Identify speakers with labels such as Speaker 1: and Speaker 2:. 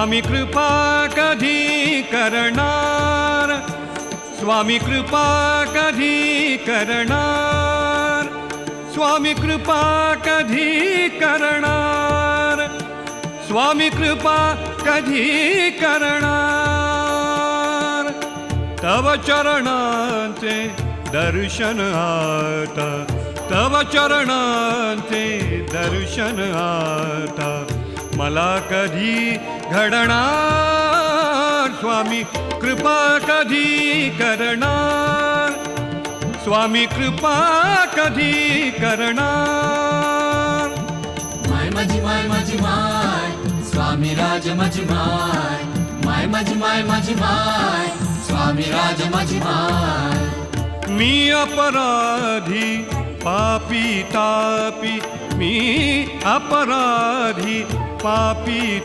Speaker 1: स्वामी कृपा कधी करणार, स्वामी कृपा कधी करणार, स्वामी कृपा कधी करणार, स्वामी कृपा कधी करणार. तव चरणांचे दर्शन आता, तव चरणांचे दर्शन आता मला कधी घडणार. स्वामी कृपा कधी करणार, स्वामी कृपा कधी करणार.
Speaker 2: माय माझी माय माझी माय स्वामी राज माझी माय, माय माझी माय माझी माय स्वामी राज माझी माय.
Speaker 1: मी अपराधी पापी तापी, मी अपराधी पापी